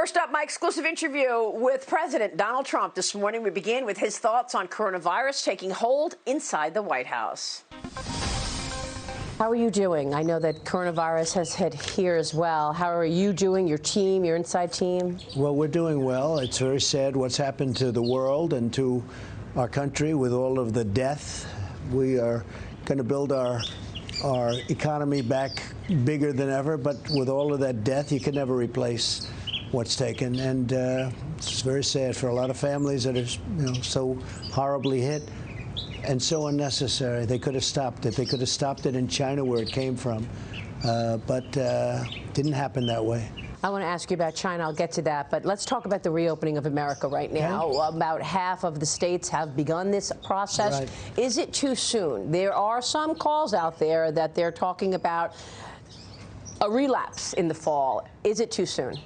First up, my exclusive interview with President Donald Trump this morning. We begin with his thoughts on coronavirus taking hold inside the White House. How are you doing? I know that coronavirus has hit here as well. How are you doing, your team, your inside team? Well, we're doing well. It's very sad what's happened to the world and to our country with all of the death. We are going to build our economy back bigger than ever, but with all of that death, you can never replace what's taken. And it's very sad for a lot of families that are so horribly hit and so unnecessary. They could have stopped it. They could have stopped it in China where it came from, but didn't happen that way. I want to ask you about China. I'll get to that. But let's talk about the reopening of America right now. Yeah. About half of the states have begun this process. Right. Is it too soon? There are some calls out there that they're talking about a relapse in the fall. Is it too soon?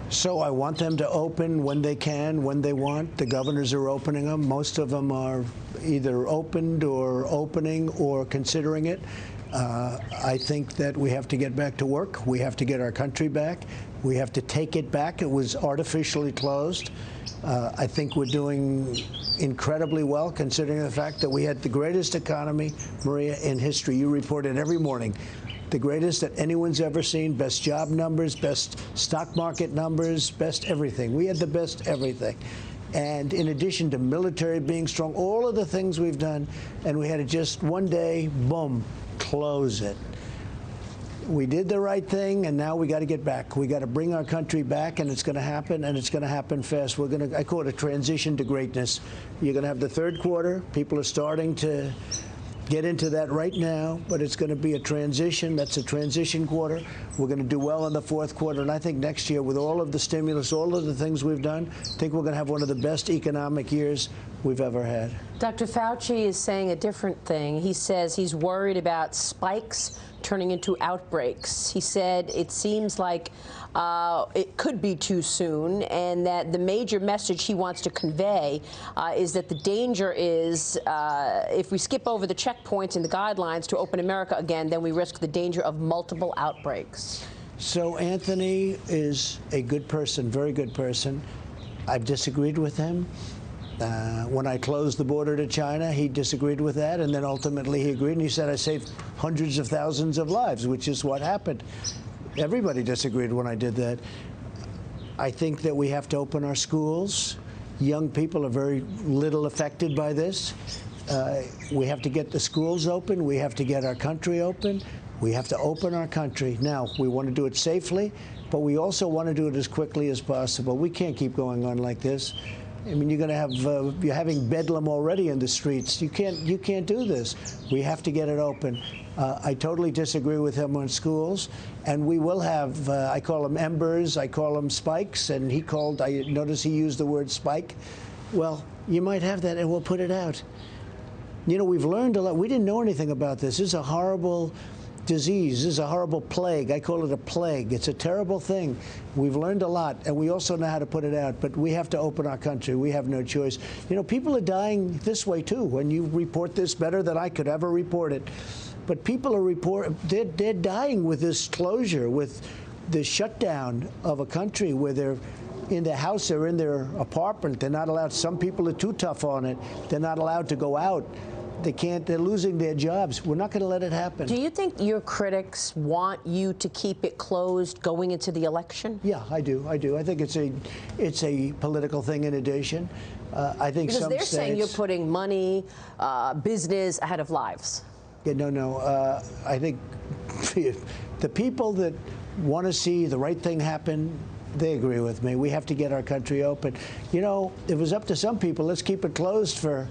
So I want them to open when they can, when they want. The governors are opening them. Most of them are either opened or opening or considering it. I think that we have to get back to work. We have to get our country back. We have to take it back. It was artificially closed. I think we're doing incredibly well, considering the fact that we had the greatest economy, Maria, in history. You report it every morning. The greatest that anyone's ever seen, best job numbers, best stock market numbers, best everything. We had the best everything. And in addition to military being strong, all of the things we've done, and we had to just one day, boom, close it. We did the right thing, and now we got to get back. We got to bring our country back, and it's going to happen, and it's going to happen fast. We're going to, I call it a transition to greatness. You're going to have the third quarter. People are starting to get into that right now, but it's going to be a transition. That's a transition quarter. We're going to do well in the fourth quarter, and I think next year, with all of the stimulus, all of the things we've done, I think we're going to have one of the best economic years we've ever had. Dr. Fauci is saying a different thing. He says he's worried about spikes turning into outbreaks. He said it seems like it could be too soon, and that the major message he wants to convey is that the danger is if we skip over the checkpoints and the guidelines to open America again, then we risk the danger of multiple outbreaks. So Anthony is a good person, very good person. I've disagreed with him. When I closed the border to China, he disagreed with that, and then ultimately he agreed, and he said I saved hundreds of thousands of lives, which is what happened. Everybody disagreed when I did that. I think that we have to open our schools. Young people are very little affected by this. We have to get the schools open. We have to get our country open. We have to open our country. Now, we want to do it safely, but we also want to do it as quickly as possible. We can't keep going on like this. I mean, you're going to have you're having bedlam already in the streets. You can't do this. We have to get it open. I totally disagree with him on schools, and we will have. I call them embers. I call them spikes, and he called. I noticed he used the word spike. Well, you might have that, and we'll put it out. You know, we've learned a lot. We didn't know anything about this. This is a horrible disease. This is a horrible plague. I call it a plague. It's a terrible thing. We've learned a lot, and we also know how to put it out, but we have to open our country. We have no choice. You know, people are dying this way, too, when you report this better than I could ever report it. But people are they're dying with this closure, with the shutdown of a country where they're in their house or in their apartment. They're not allowed. Some people are too tough on it. They're not allowed to go out. They can't. They're losing their jobs. We're not going to let it happen. Do you think your critics want you to keep it closed going into the election? Yeah, I do. I do. I think it's a political thing. In addition, I think because some they're states, saying you're putting money, business ahead of lives. Yeah, no. I think the people that want to see the right thing happen, they agree with me. We have to get our country open. You know, if it was up to some people, let's keep it closed for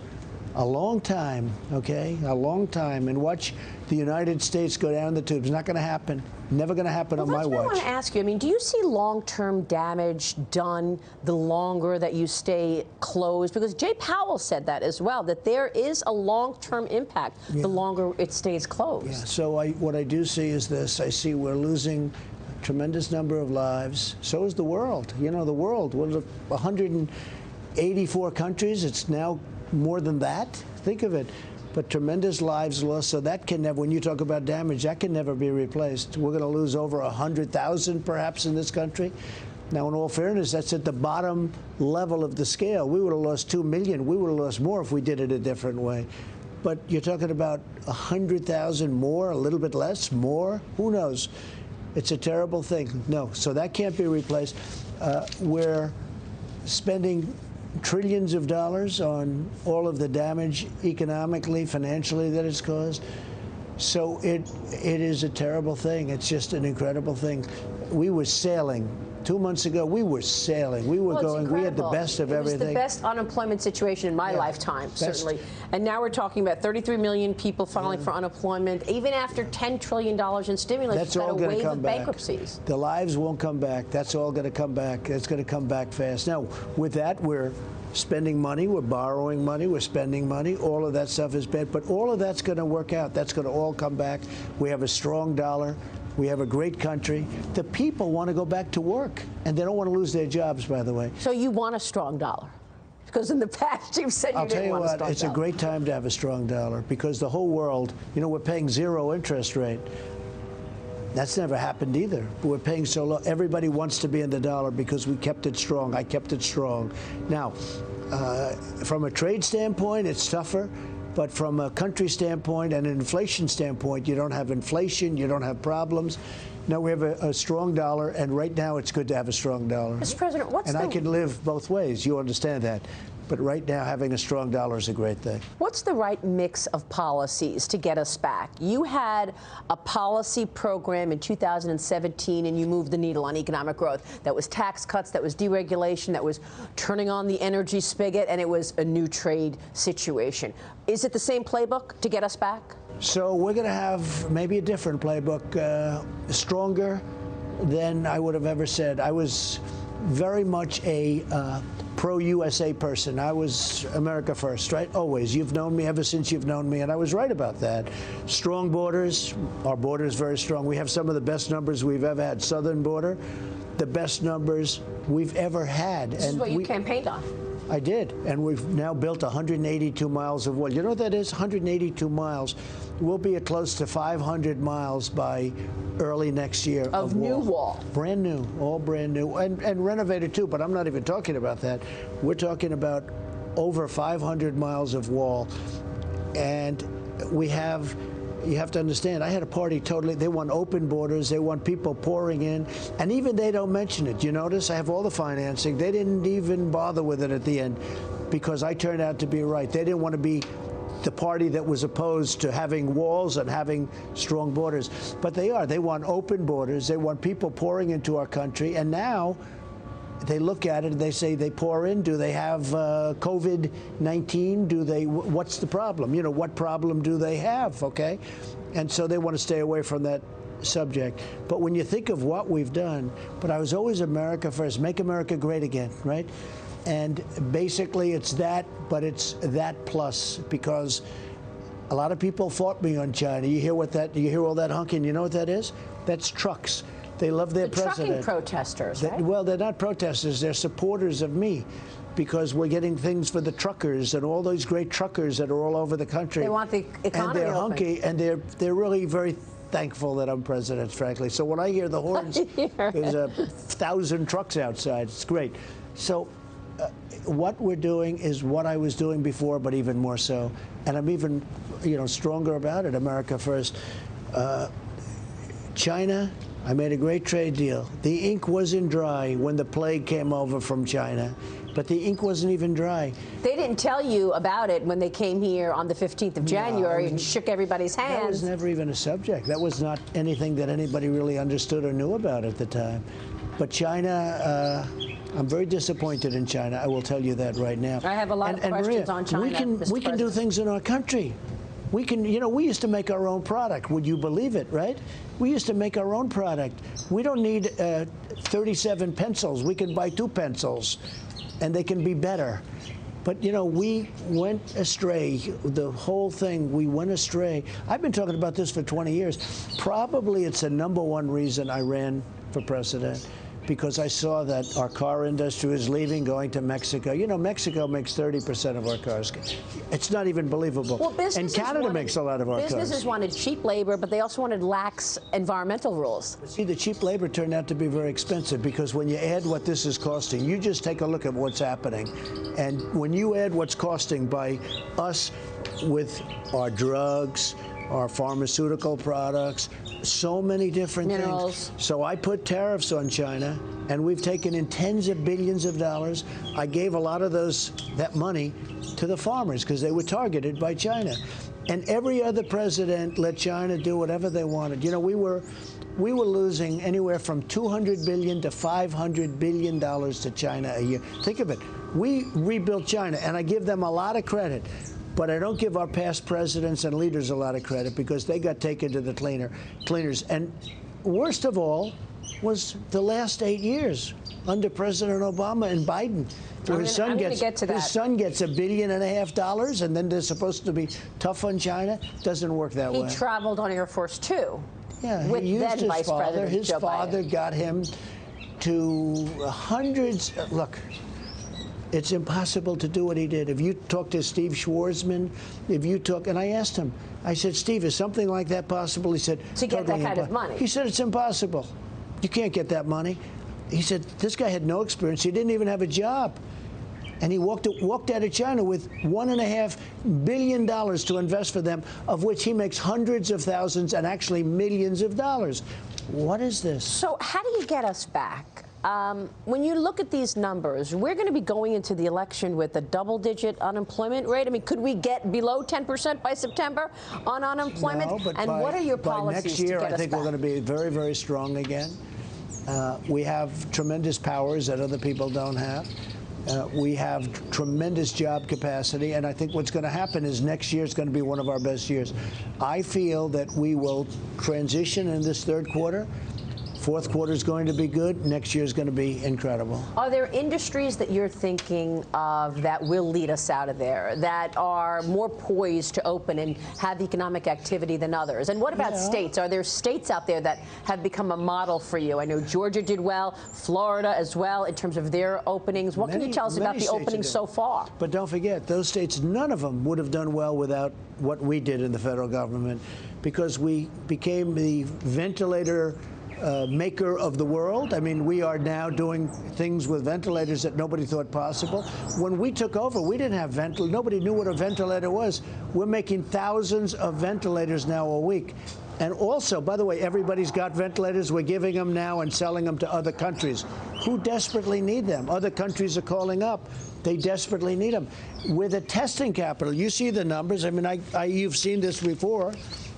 a long time, okay? A long time, and watch the United States go down the tubes. Not going to happen. Never going to happen on my watch. I want to ask you, I mean, do you see long-term damage done the longer that you stay closed? Because Jay Powell said that as well, that there is a long-term impact the longer it stays closed. Yeah, so what I do see is this. I see we're losing a tremendous number of lives. So is the world. You know, the world, we're 184 countries. It's now more than that. Think of it. But tremendous lives lost. So that can never, when you talk about damage, that can never be replaced. We're going to lose over 100,000 perhaps in this country. Now, in all fairness, that's at the bottom level of the scale. We would have lost 2 million. We would have lost more if we did it a different way. But you're talking about 100,000 more, a little bit less, more? Who knows? It's a terrible thing. No, so that can't be replaced. We're spending trillions of dollars on all of the damage economically, financially that it's caused. So it is a terrible thing. It's just an incredible thing. We were sailing. 2 months ago, we were sailing. We were going. We had the best of everything. It was the best unemployment situation in my lifetime, certainly. And now we're talking about 33 million people filing for unemployment, even after $10 trillion in stimulus. That's all going to come back. Bankruptcies. The lives won't come back. That's all going to come back. It's going to come back fast. Now, with that, we're spending money, we're borrowing money, we're spending money. All of that stuff is bad, but all of that's going to work out. That's going to all come back. We have a strong dollar. We have a great country. The people want to go back to work, and they don't want to lose their jobs, by the way. So you want a strong dollar? Because in the past you've said you didn't want a strong dollar. I'll tell you what, it's a great time to have a strong dollar, because the whole world, you know, we're paying 0 interest rate. That's never happened either. We're paying so low. Everybody wants to be in the dollar because we kept it strong. I kept it strong. Now, from a trade standpoint, it's tougher. But from a country standpoint and an inflation standpoint, you don't have inflation, you don't have problems. No, we have a strong dollar, and right now it's good to have a strong dollar. Mr. President, and I can live both ways. You understand that. But right now, having a strong dollar is a great thing. What's the right mix of policies to get us back? You had a policy program in 2017, and you moved the needle on economic growth. That was tax cuts, that was deregulation, that was turning on the energy spigot, and it was a new trade situation. Is it the same playbook to get us back? So we're going to have maybe a different playbook, stronger than I would have ever said. I was very much a pro-USA person. I was America first, right? Always. You've known me ever since you've known me, and I was right about that. Strong borders. Our border is very strong. We have some of the best numbers we've ever had. Southern border, the best numbers we've ever had. This is what you campaigned on. I did, and we've now built 182 miles of wall. You know what that is? 182 miles. We'll be at close to 500 miles by early next year of new wall. Brand new, all brand new, and renovated too, but I'm not even talking about that. We're talking about over 500 miles of wall, and we have, you have to understand, I had a party totally, they want open borders, they want people pouring in, and even they don't mention it. You notice I have all the financing. They didn't even bother with it at the end because I turned out to be right. They didn't want to be the party that was opposed to having walls and having strong borders. But they are. They want open borders. They want people pouring into our country. And now they look at it and they say they pour in. Do they have COVID-19? Do they? What's the problem? You know, what problem do they have? Okay, and so they want to stay away from that subject. But when you think of what we've done, but I was always America first. Make America great again, right? And basically it's that, but it's that plus, because a lot of people fought me on China. You hear what that? You hear all that honking? You know what that is? That's trucks. They love their president. Trucking protesters, right? Well, they're not protesters. They're supporters of me, because we're getting things for the truckers and all those great truckers that are all over the country. They want the economy and they're hunky, and they're really very thankful that I'm president, frankly. So when I hear the horns, there's 1,000 trucks outside. It's great. So what we're doing is what I was doing before, but even more so. And I'm even, you know, stronger about it. America first. China, I made a great trade deal. The ink wasn't dry when the plague came over from China, but the ink wasn't even dry. They didn't tell you about it when they came here on the 15th of January and shook everybody's hands. That was never even a subject. That was not anything that anybody really understood or knew about at the time. But China, I'm very disappointed in China. I will tell you that right now. I have a lot of questions Maria, on China. We can do things in our country. We can, you know, we used to make our own product. Would you believe it, right? We used to make our own product. We don't need 37 pencils. We can buy 2 pencils, and they can be better. But, you know, we went astray. The whole thing, we went astray. I've been talking about this for 20 years. Probably it's the #1 reason I ran for president, because I saw that our car industry was leaving, going to Mexico. You know, Mexico makes 30% of our cars. It's not even believable. Well, and Canada makes a lot of our cars. Businesses wanted cheap labor, but they also wanted lax environmental rules. See, the cheap labor turned out to be very expensive, because when you add what this is costing, you just take a look at what's happening. And when you add what's costing by us with our drugs, our pharmaceutical products, so many different minerals. things. So I put tariffs on China, and we've taken in tens of billions of dollars. I gave a lot of that money to the farmers because they were targeted by China. And every other president let China do whatever they wanted. You know, we were losing anywhere from $200 billion to $500 billion to China a year. Think of it. We rebuilt China, and I give them a lot of credit. But I don't give our past presidents and leaders a lot of credit, because they got taken to the cleaners. And worst of all was the last 8 years under President Obama and Biden, where his son gets $1.5 billion, and then they're supposed to be tough on China. Doesn't work that way. He traveled on Air Force Two. Yeah, with he used then his Vice father. President His Joe father Biden. got him to hundreds. Look. It's impossible to do what he did. If you talk to Steve Schwarzman, and I asked him, I said, Steve, is something like that possible? He said, to get that kind of money. He said, it's impossible. You can't get that money. He said, this guy had no experience. He didn't even have a job. And he walked out of China with $1.5 billion to invest for them, of which he makes hundreds of thousands and actually millions of dollars. What is this? So how do you get us back? When you look at these numbers, we're going to be going into the election with a double-digit unemployment rate. I mean, could we get below 10% by September on unemployment? No, but what are your policies by next year, to get I think us we're going to be very, very strong again. We have tremendous powers that other people don't have. We have tremendous job capacity, and I think what's going to happen is next year is going to be one of our best years. I feel that we will transition in this third quarter. Fourth quarter is going to be good. Next year is going to be incredible. Are there industries that you're thinking of that will lead us out of there, that are more poised to open and have economic activity than others? And what about states? Are there states out there that have become a model for you? I know Georgia did well, Florida as well, in terms of their openings. What can you tell us about the openings so far? But don't forget, those states, none of them would have done well without what we did in the federal government, because we became the ventilator maker of the world. I mean, we are now doing things with ventilators that nobody thought possible. When we took over, we didn't have ventilators. Nobody knew what a ventilator was. We're making thousands of ventilators now a week. And also, by the way, everybody's got ventilators. We're giving them now and selling them to other countries who desperately need them. Other countries are calling up. They desperately need them. We're the testing capital. You see the numbers. I mean, you've seen this before.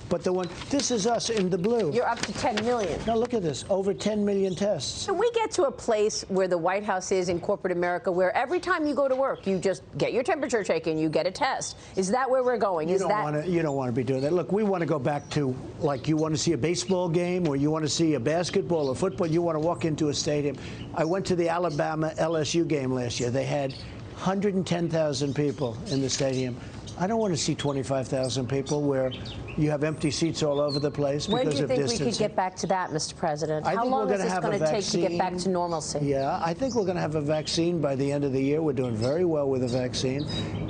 But this is us in the blue. You're up to 10 million. Now look at this, over 10 million tests. So we get to a place where the White House is in corporate America, where every time you go to work, you just get your temperature taken, you get a test. Is that where we're going? You don't want to be doing that. Look, we want to go back to, like, you want to see a baseball game, or you want to see a basketball or football, you want to walk into a stadium. I went to the Alabama LSU game last year. They had 110,000 people in the stadium. I don't want to see 25,000 people where you have empty seats all over the place because of distancing. When do you think we could get back to that, Mr. President? How long is this going to take to get back to normalcy? Yeah, I think we're going to have a vaccine by the end of the year. We're doing very well with the vaccine.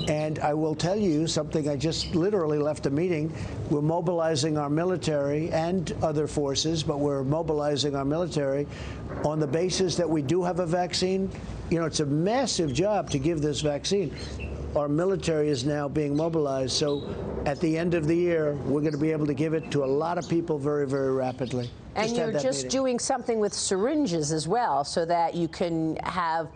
And I will tell you something. I just literally left a meeting. We're mobilizing our military and other forces, but we're mobilizing our military on the basis that we do have a vaccine. You know, it's a massive job to give this vaccine. Our military is now being mobilized, so at the end of the year, we're going to be able to give it to a lot of people very, very rapidly. And you're just doing something with syringes as well, so that you can have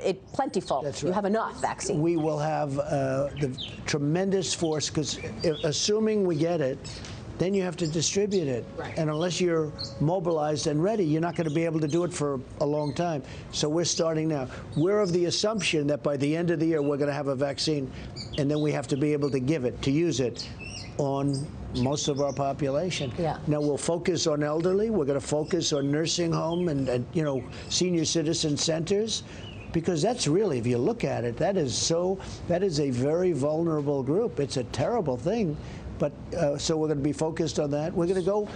it plentiful. That's right. You have enough vaccine. We will have the tremendous force, because assuming we get it, then you have to distribute it. Right. And unless you're mobilized and ready, you're not going to be able to do it for a long time. So we're starting now. We're of the assumption that by the end of the year, we're going to have a vaccine, and then we have to be able to give it, to use it on most of our population. Yeah. Now we'll focus on elderly. We're going to focus on nursing home and senior citizen centers. Because that's really, if you look at it, that is a very vulnerable group. It's a terrible thing But so we're going to be focused on that. We're going to go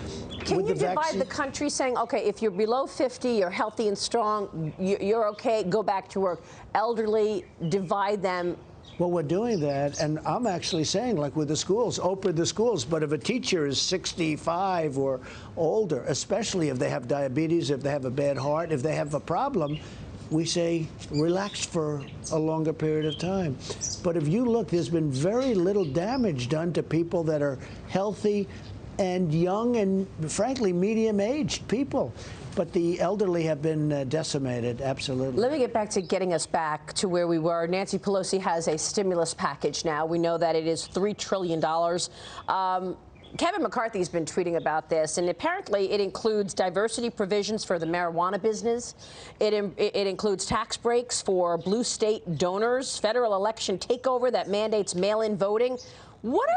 Can with you the divide vaccine. the country saying, okay, if you're below 50, you're healthy and strong, you're okay, go back to work. Elderly, divide them. Well, we're doing that, and I'm actually saying, like with the schools, open the schools. But if a teacher is 65 or older, especially if they have diabetes, if they have a bad heart, if they have a problem, we say relax for a longer period of time. But if you look, there's been very little damage done to people that are healthy and young and, frankly, medium-aged people. But the elderly have been decimated, absolutely. Let me get back to getting us back to where we were. Nancy Pelosi has a stimulus package now. We know that it is $3 trillion. Kevin McCarthy's been tweeting about this, and apparently it includes diversity provisions for the marijuana business. It includes tax breaks for blue state donors, federal election takeover that mandates mail-in voting. What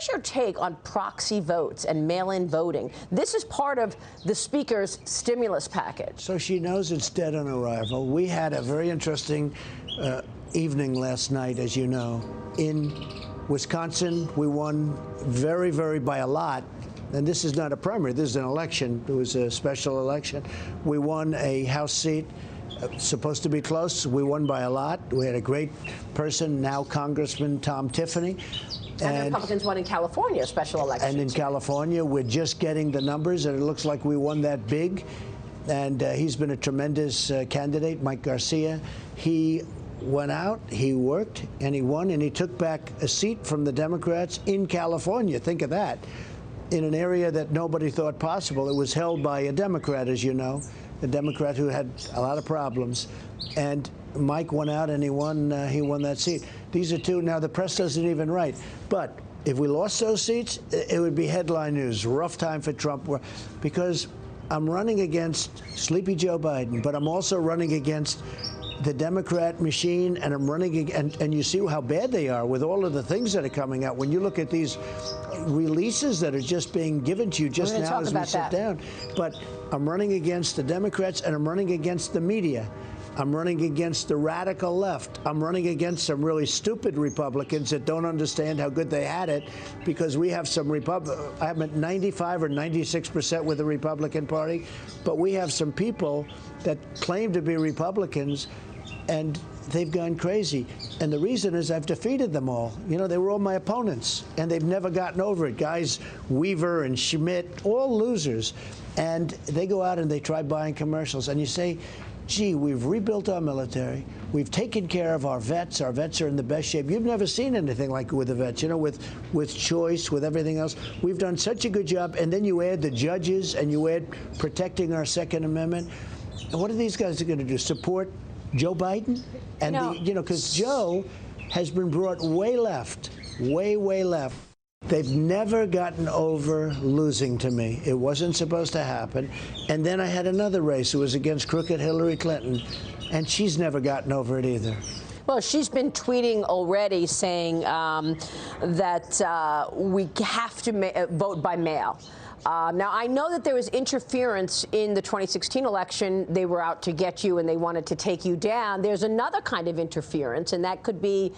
is your take on proxy votes and mail-in voting? This is part of the Speaker's stimulus package. So she knows it's dead on arrival. We had a very interesting evening last night, as you know. In Wisconsin, we won very, very by a lot. And this is not a primary, this is an election. It was a special election. We won a House seat. Supposed to be close. We won by a lot. We had a great person, now Congressman Tom Tiffany. And the Republicans won in California, a special election. And in California, we're just getting the numbers, and it looks like we won that big. And he's been a tremendous candidate, Mike Garcia. He went out, he worked, and he won, and he took back a seat from the Democrats in California. Think of that. In an area that nobody thought possible. It was held by a Democrat, as you know, a Democrat who had a lot of problems. And Mike went out and he won that seat. These are two. Now, the press doesn't even write. But if we lost those seats, it would be headline news. Rough time for Trump. Because I'm running against Sleepy Joe Biden, but I'm also running against the Democrat machine, and I'm running, and you see how bad they are with all of the things that are coming out. When you look at these releases that are just being given to you just now as we sit down. But I'm running against the Democrats, and I'm running against the media. I'm running against the radical left. I'm running against some really stupid Republicans that don't understand how good they had it, because we have some I'm at 95 or 96% with the Republican Party, but we have some people that claim to be Republicans, and they've gone crazy. And the reason is I've defeated them all. You know, they were all my opponents, and they've never gotten over it. Guys, Weaver and Schmidt, all losers. And they go out and they try buying commercials. And you say, gee, we've rebuilt our military. We've taken care of our vets. Our vets are in the best shape. You've never seen anything like it with the vets, you know, with choice, with everything else. We've done such a good job. And then you add the judges, and you add protecting our Second Amendment. And what are these guys going to do? Support Joe Biden? And because Joe has been brought way left, way, way left. They've never gotten over losing to me. It wasn't supposed to happen. And then I had another race. It was against crooked Hillary Clinton, and she's never gotten over it either. Well, she's been tweeting already saying that we have to vote by mail. Now, I know that there was interference in the 2016 election. They were out to get you and they wanted to take you down. There's another kind of interference, and that could be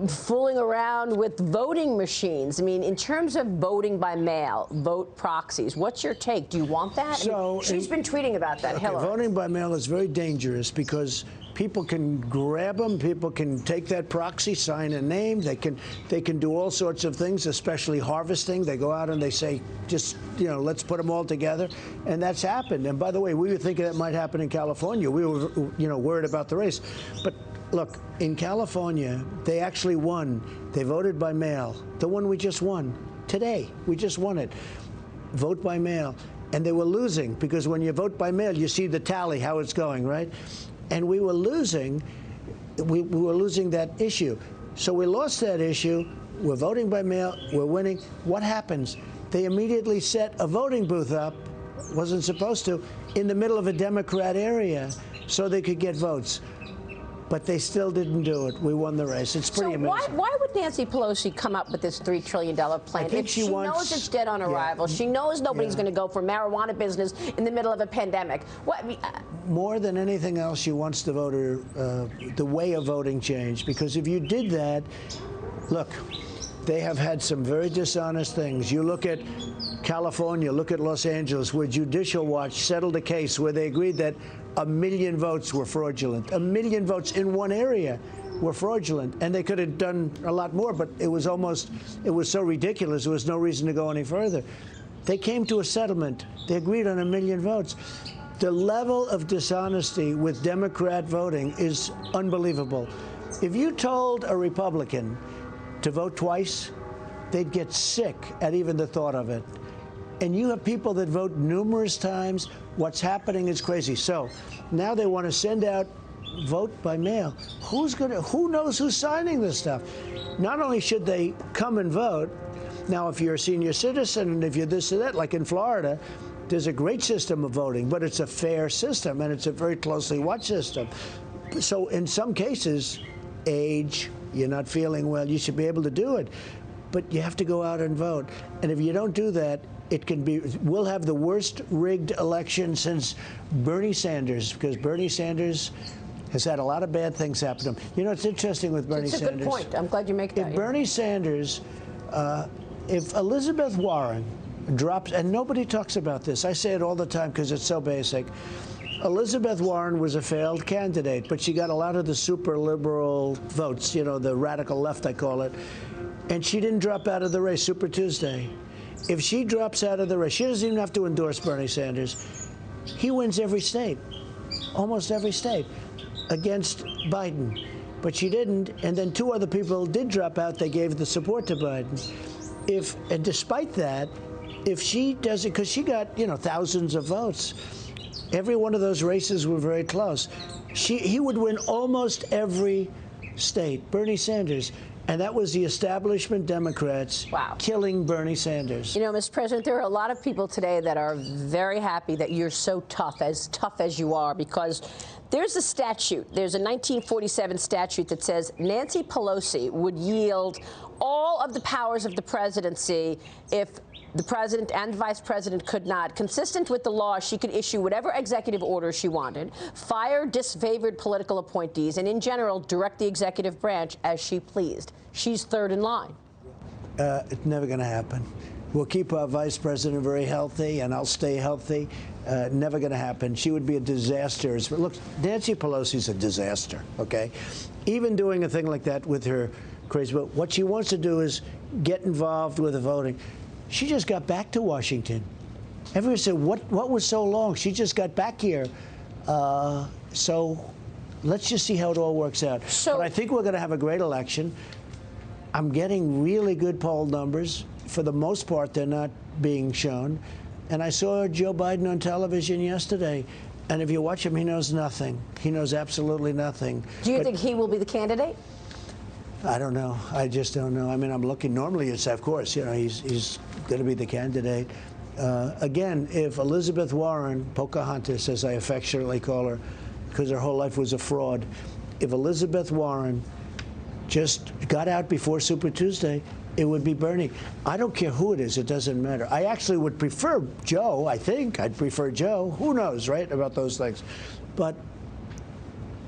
fooling around with voting machines. I mean, in terms of voting by mail, vote proxies, what's your take? Do you want that? So, she's been tweeting about that, okay, Hillary. Voting by mail is very dangerous because people can grab them. People can take that proxy, sign a name. They can do all sorts of things, especially harvesting. They go out and they say, just, you know, let's put them all together. And that's happened. And by the way, we were thinking that might happen in California. We were, you know, worried about the race. But look, in California, they actually won. They voted by mail. The one we just won today. We just won it. Vote by mail. And they were losing because when you vote by mail, you see the tally, how it's going, right? And we were losing. We were losing that issue. So we lost that issue. We're voting by mail. We're winning. What happens? They immediately set a voting booth up, wasn't supposed to, in the middle of a Democrat area so they could get votes. But they still didn't do it. We won the race. It's pretty amazing. So why would Nancy Pelosi come up with this $3 trillion plan if she knows it's dead on arrival? She knows nobody's going to go for marijuana business in the middle of a pandemic. More than anything else, she wants the voter, the way of voting changed. Because if you did that, look, They have had some very dishonest things. You look at California, look at Los Angeles, where Judicial Watch settled a case where they agreed that 1 million votes were fraudulent. 1 million votes in one area were fraudulent, and they could have done a lot more, but it was so ridiculous, there was no reason to go any further. They came to a settlement. They agreed on 1 million votes. The level of dishonesty with Democrat voting is unbelievable. If you told a Republican to vote twice, they'd get sick at even the thought of it. And you have people that vote numerous times. What's happening is crazy. So now they want to send out vote by mail. Who knows who's signing this stuff? Not only should they come and vote, now if you're a senior citizen and if you're this or that, like in Florida, there's a great system of voting, but it's a fair system and it's a very closely watched system. So in some cases, age, you're not feeling well, you should be able to do it. But you have to go out and vote. And if you don't do that, we'll have the worst rigged election since Bernie Sanders, because Bernie Sanders has had a lot of bad things happen to him. You know, it's interesting with Bernie Sanders. It's a good point. I'm glad you make that. If Bernie Sanders, if Elizabeth Warren drops, and nobody talks about this, I say it all the time because it's so basic. Elizabeth Warren was a failed candidate, but she got a lot of the super liberal votes, you know, the radical left, I call it. And she didn't drop out of the race, Super Tuesday. If she drops out of the race, she doesn't even have to endorse Bernie Sanders. He wins every state, almost every state, against Biden. But she didn't, and then 2 other people did drop out. They gave the support to Biden. And despite that, if she does it, because she got, you know, thousands of votes, every one of those races were very close. He would win almost every state, Bernie Sanders. And that was the establishment Democrats killing Bernie Sanders. You know, Mr. President, there are a lot of people today that are very happy that you're so tough as you are, because there's a statute. There's a 1947 statute that says Nancy Pelosi would yield all of the powers of the presidency if the president and vice president could not. Consistent with the law, she could issue whatever executive order she wanted, fire disfavored political appointees, and in general, direct the executive branch as she pleased. She's third in line. It's never going to happen. We'll keep our vice president very healthy, and I'll stay healthy. Never going to happen. She would be a disaster. Look, Nancy Pelosi's a disaster, okay? Even doing a thing like that with her crazy vote. What she wants to do is get involved with the voting. She just got back to Washington. Everyone said, what was so long? She just got back here. So let's just see how it all works out. But I think we're going to have a great election. I'm getting really good poll numbers. For the most part, they're not being shown. And I saw Joe Biden on television yesterday. And if you watch him, he knows nothing. He knows absolutely nothing. Do you think he will be the candidate? I don't know. I just don't know. I mean, I'm looking. Normally, it's, of course, you know, he's going to be the candidate. Again, if Elizabeth Warren, Pocahontas, as I affectionately call her, because her whole life was a fraud, if Elizabeth Warren just got out before Super Tuesday, it would be Bernie. I don't care who it is. It doesn't matter. I actually would prefer Joe. I think I'd prefer Joe. Who knows, right, about those things. But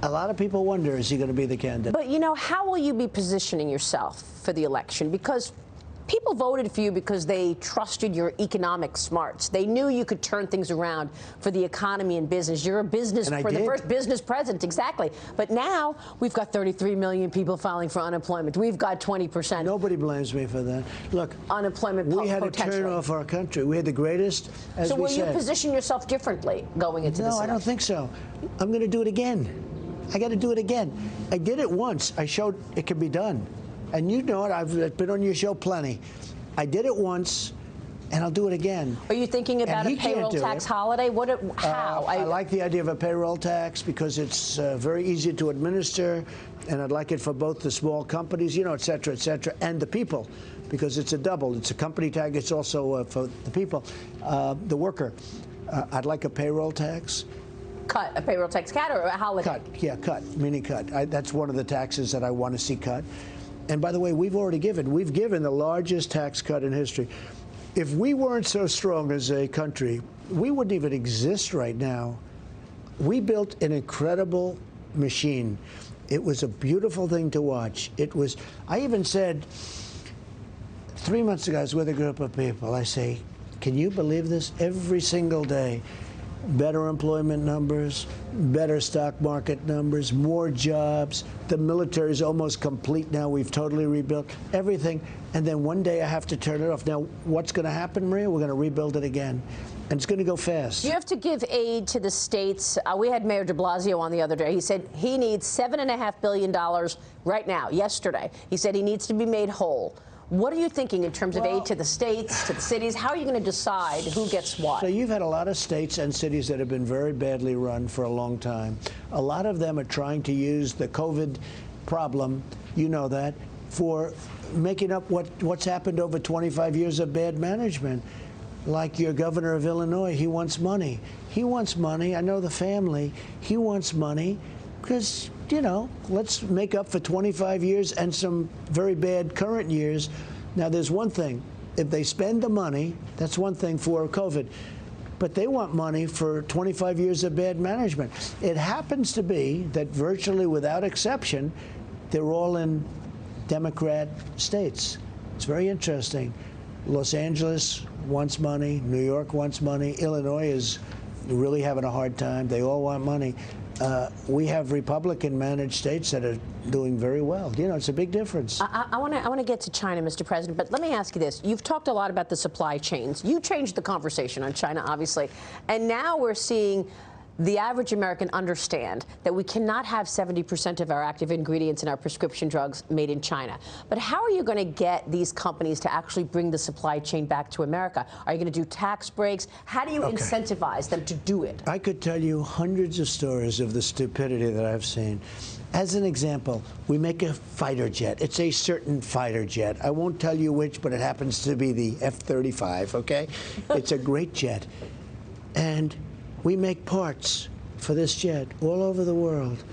a lot of people wonder, is he going to be the candidate? But, you know, how will you be positioning yourself for the election? Because people voted for you because they trusted your economic smarts. They knew you could turn things around for the economy and business. You're a business, the first business president, exactly. But now we've got 33 million people filing for unemployment. We've got 20%. Nobody blames me for that. Look, unemployment we had to turn off our country. We had the greatest, as we said. So will you position yourself differently going into this election? No, I don't think so. I'm going to do it again. I got to do it again. I did it once. I showed it can be done. And you know it. I've been on your show plenty. I did it once, and I'll do it again. Are you thinking about a payroll tax holiday? How? I like the idea of a payroll tax because it's very easy to administer, and I'd like it for both the small companies, you know, et cetera, and the people, because it's a double. It's a company tax. It's also for the people, the worker. I'd like a payroll tax. Cut, a payroll tax cut or a holiday? Cut, yeah, cut, meaning cut. That's one of the taxes that I want to see cut. And by the way, we've given the largest tax cut in history. If we weren't so strong as a country, we wouldn't even exist right now. We built an incredible machine. It was a beautiful thing to watch. I even said, 3 months ago, I was with a group of people. I say, can you believe this? Every single day, better employment numbers, better stock market numbers, more jobs. The military is almost complete now. We've totally rebuilt everything. And then one day I have to turn it off. Now, what's going to happen, Maria? We're going to rebuild it again. And it's going to go fast. You have to give aid to the states. We had Mayor de Blasio on the other day. He said he needs $7.5 billion right now, yesterday. He said he needs to be made whole. What are you thinking in terms of aid to the states, to the cities? How are you going to decide who gets what? So you've had a lot of states and cities that have been very badly run for a long time. A lot of them are trying to use the COVID problem, you know that, for making up what's happened over 25 years of bad management. Like your governor of Illinois, he wants money. He wants money. I know the family. He wants money because, you know, let's make up for 25 years and some very bad current years. Now, there's one thing. If they spend the money, that's one thing for COVID. But they want money for 25 years of bad management. It happens to be that virtually without exception, they're all in Democrat states. It's very interesting. Los Angeles wants money. New York wants money. Illinois is really having a hard time. They all want money. We have Republican-managed states that are doing very well. You know, it's a big difference. I want to get to China, Mr. President, but let me ask you this. You've talked a lot about the supply chains. You changed the conversation on China, obviously, and now we're seeing the average American understand that we cannot have 70% of our active ingredients in our prescription drugs made in China. But how are you going to get these companies to actually bring the supply chain back to America? Are you going to do tax breaks? How do you incentivize them to do it? I could tell you hundreds of stories of the stupidity that I've seen. As an example, we make a fighter jet. It's a certain fighter jet. I won't tell you which, but it happens to be the F-35, okay? It's a great jet. And we make parts for this jet all over the world.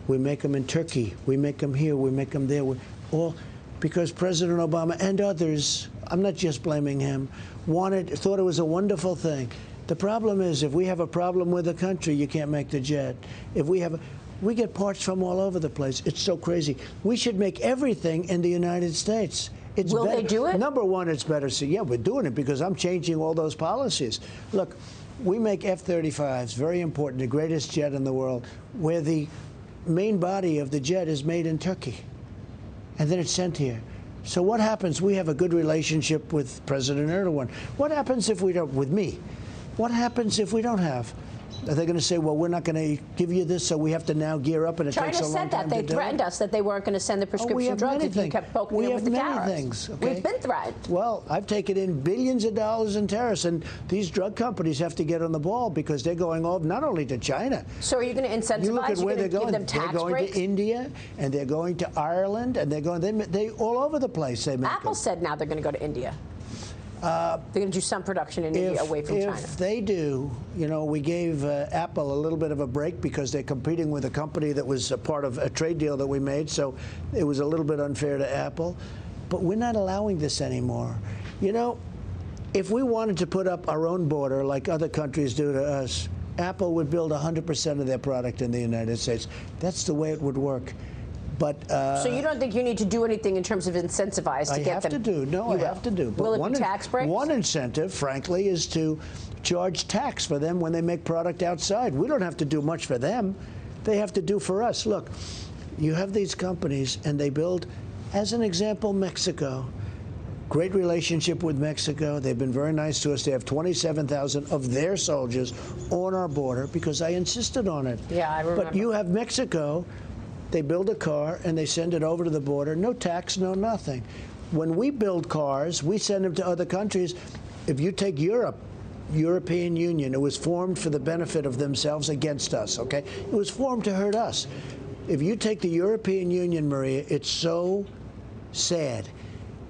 We make them in Turkey. We make them here. We make them there. All because President Obama and others, I'm not just blaming him, thought it was a wonderful thing. The problem is, if we have a problem with a country, you can't make the jet. If we get parts from all over the place. It's so crazy. We should make everything in the United States. It's Will better. they do it? Number one, it's better. So yeah, we're doing it because I'm changing all those policies. Look. We make F-35s, very important, the greatest jet in the world, where the main body of the jet is made in Turkey. And then it's sent here. So what happens? We have a good relationship with President Erdogan. What happens if we don't, with me? What happens if we don't have? Are they going to say, well, we're not going to give you this, so we have to now gear up, and it takes a long time to do it? China said that. They threatened us that they weren't going to send the prescription drugs if you kept poking them with the tariffs. We have many things. Okay? We've been threatened. Well, I've taken in billions of dollars in tariffs, and these drug companies have to get on the ball because they're going over not only to China. So are you going to incentivize? You look at where they're going. They're going to India, and they're going to Ireland, and they're going. They all over the place. They make Apple said now they're going to go to India. They're going to do some production in India away from China. If they do, you know, we gave Apple a little bit of a break because they're competing with a company that was a part of a trade deal that we made, so it was a little bit unfair to Apple. But we're not allowing this anymore. You know, if we wanted to put up our own border like other countries do to us, Apple would build 100% of their product in the United States. That's the way it would work. But, so you don't think you need to do anything in terms of incentivize to get them? I have to do. No, I have to do. But will it be tax breaks? One incentive, frankly, is to charge tax for them when they make product outside. We don't have to do much for them. They have to do for us. Look, you have these companies, and they build, as an example, Mexico. Great relationship with Mexico. They've been very nice to us. They have 27,000 of their soldiers on our border because I insisted on it. Yeah, I remember. But you have Mexico. They build a car, and they send it over to the border. No tax, no nothing. When we build cars, we send them to other countries. If you take Europe, European Union, it was formed for the benefit of themselves against us, okay? It was formed to hurt us. If you take the European Union, Maria, it's so sad.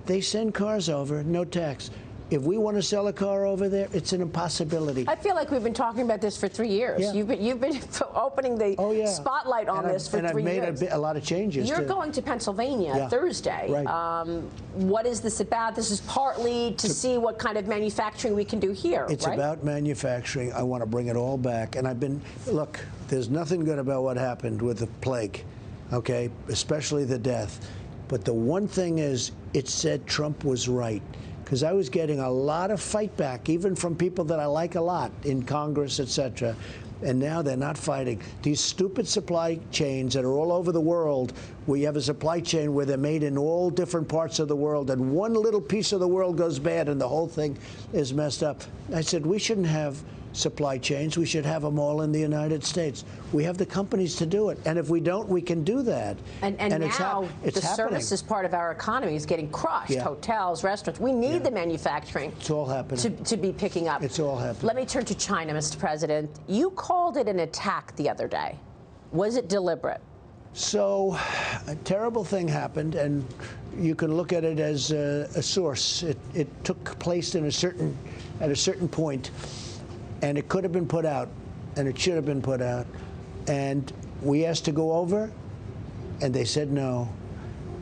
They send cars over, no tax. If we want to sell a car over there, it's an impossibility. I feel like we've been talking about this for 3 years. Yeah. You've been opening the spotlight on this for 3 years. And I've made a lot of changes. You're going to Pennsylvania Thursday. Right. What is this about? This is partly to see what kind of manufacturing we can do here, It's about manufacturing. I want to bring it all back. And look, there's nothing good about what happened with the plague, okay, especially the death. But the one thing is, it said Trump was right. Because I was getting a lot of fight back, even from people that I like a lot in Congress, etc. And now they're not fighting. These stupid supply chains that are all over the world, where you have a supply chain where they're made in all different parts of the world, and one little piece of the world goes bad and the whole thing is messed up. I said, we shouldn't have supply chains. We should have them all in the United States. We have the companies to do it. And if we don't, we can do that. And now it's the happening. services part of our economy is getting crushed. Yeah. Hotels, restaurants. We need the manufacturing. It's all happening. To be picking up. It's all happening. Let me turn to China, Mr. President. You called it an attack the other day. Was it deliberate? So, a terrible thing happened, and you can look at it as a source. It took place at a certain point, and it could have been put out, and it should have been put out. And we asked to go over, and they said no.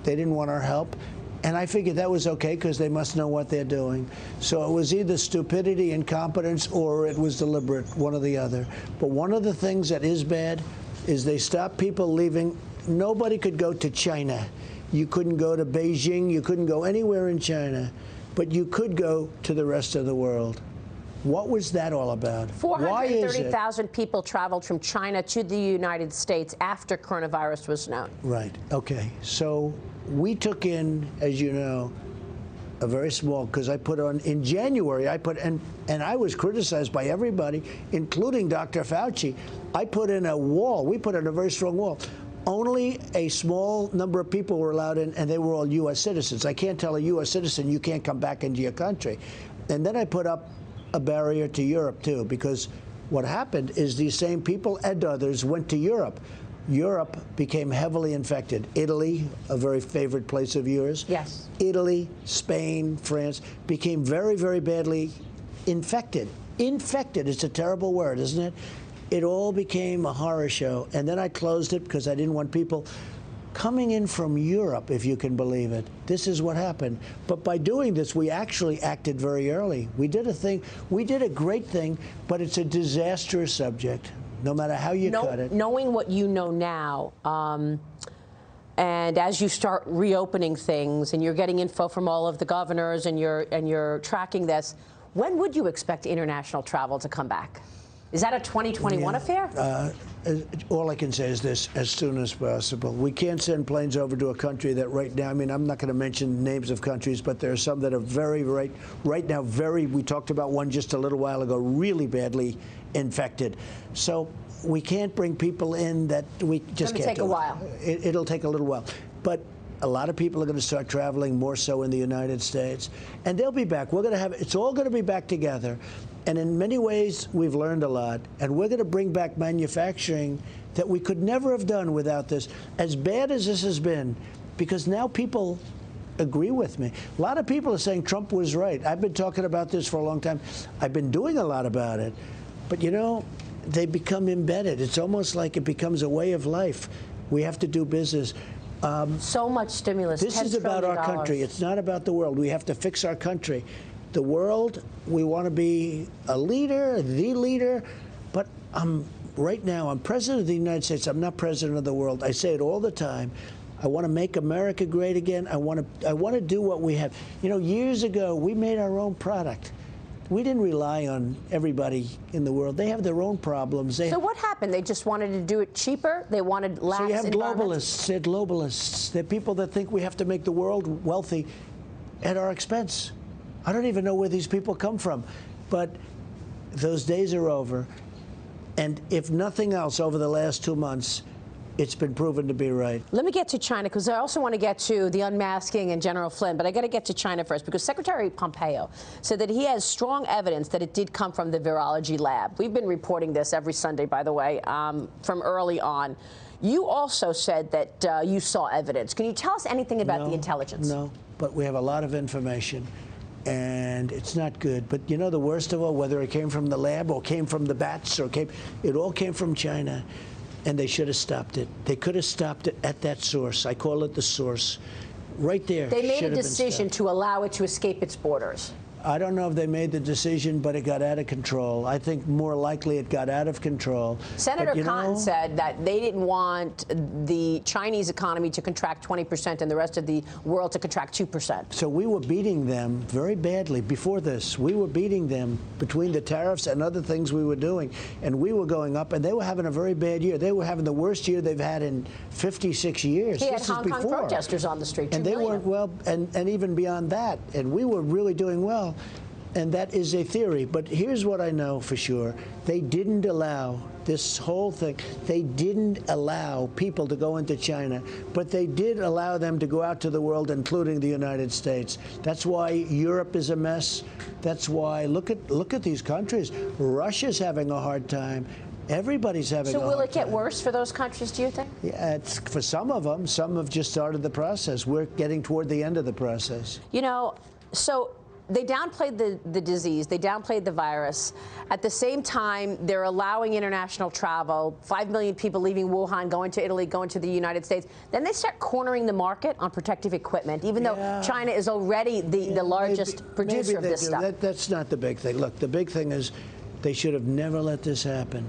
They didn't want our help. And I figured that was okay, because they must know what they're doing. So it was either stupidity, incompetence, or it was deliberate, one or the other. But one of the things that is bad is they stopped people leaving. Nobody could go to China. You couldn't go to Beijing. You couldn't go anywhere in China. But you could go to the rest of the world. What was that all about? 430,000 people traveled from China to the United States after coronavirus was known. Right. Okay. So we took in, as you know, a very small, because I put on, in January, and I was criticized by everybody, including Dr. Fauci. I put in a wall. We put in a very strong wall. Only a small number of people were allowed in, and they were all U.S. citizens. I can't tell a U.S. citizen you can't come back into your country. And then I put up a barrier to Europe, too, because what happened is these same people and others went to Europe. Europe became heavily infected. Italy, a very favorite place of yours. Yes. Italy, Spain, France became very, very badly infected. Infected, it's a terrible word, isn't it? It all became a horror show. And then I closed it because I didn't want people coming in from Europe, if you can believe it. This is what happened. But by doing this, we actually acted very early. We did a great thing, but it's a disastrous subject, no matter how you cut it. Knowing what you know now, and as you start reopening things and you're getting info from all of the governors and you're tracking this, when would you expect international travel to come back? Is that a 2021 affair? All I can say is this: as soon as possible. We can't send planes over to a country that right now, I mean, I'm not going to mention names of countries, but there are some that are right now, we talked about one just a little while ago, really badly infected. So we can't bring people in that we just can't do. It'll take a while. It'll take a little while. But a lot of people are going to start traveling more so in the United States, and they'll be back. We're going to have, it's all going to be back together. And in many ways, we've learned a lot, and we're going to bring back manufacturing that we could never have done without this. As bad as this has been, because now people agree with me. A lot of people are saying Trump was right. I've been talking about this for a long time. I've been doing a lot about it. But, you know, they become embedded. It's almost like it becomes a way of life. We have to do business. So much stimulus. This is about our country. It's not about the world. We have to fix our country. The world, we want to be a leader, the leader, but right now, I'm president of the United States. I'm not president of the world. I say it all the time. I want to make America great again. I want to do what we have. You know, years ago, we made our own product. We didn't rely on everybody in the world. They have their own problems. So what happened? They just wanted to do it cheaper? They wanted less. So you have globalists. They're globalists. They're people that think we have to make the world wealthy at our expense. I don't even know where these people come from. But those days are over. And if nothing else, over the last 2 months, it's been proven to be right. Let me get to China, because I also want to get to the unmasking and General Flynn, but I got to get to China first, because Secretary Pompeo said that he has strong evidence that it did come from the virology lab. We've been reporting this every Sunday, by the way, from early on. You also said that you saw evidence. Can you tell us anything about the intelligence? No, but we have a lot of information, and it's not good. But you know, the worst of all, whether it came from the lab or came from the bats or it all came from China. And they should have stopped it. They could have stopped it at that source. I call it the source. Right there. They made a decision to allow it to escape its borders. I don't know if they made the decision, but it got out of control. I think more likely it got out of control. Senator Cotton said that they didn't want the Chinese economy to contract 20% and the rest of the world to contract 2%. So we were beating them very badly before this. We were beating them between the tariffs and other things we were doing. And we were going up, and they were having a very bad year. They were having the worst year they've had in 56 years. He had Hong Kong protesters on the street, and they weren't well, and even beyond that. And we were really doing well. And that is a theory. But here's what I know for sure. They didn't allow this whole thing. They didn't allow people to go into China, but they did allow them to go out to the world, including the United States. That's why Europe is a mess. That's why, look at these countries. Russia's having a hard time. Everybody's having a hard time. So will it get worse for those countries, do you think? Yeah, it's, for some of them. Some have just started the process. We're getting toward the end of the process. You know, so they downplayed the disease, they downplayed the virus. At the same time, they're allowing international travel, 5 million people leaving Wuhan, going to Italy, going to the United States. Then they start cornering the market on protective equipment, even though China is already the largest producer of this stuff. That's not the big thing. Look, the big thing is they should have never let this happen.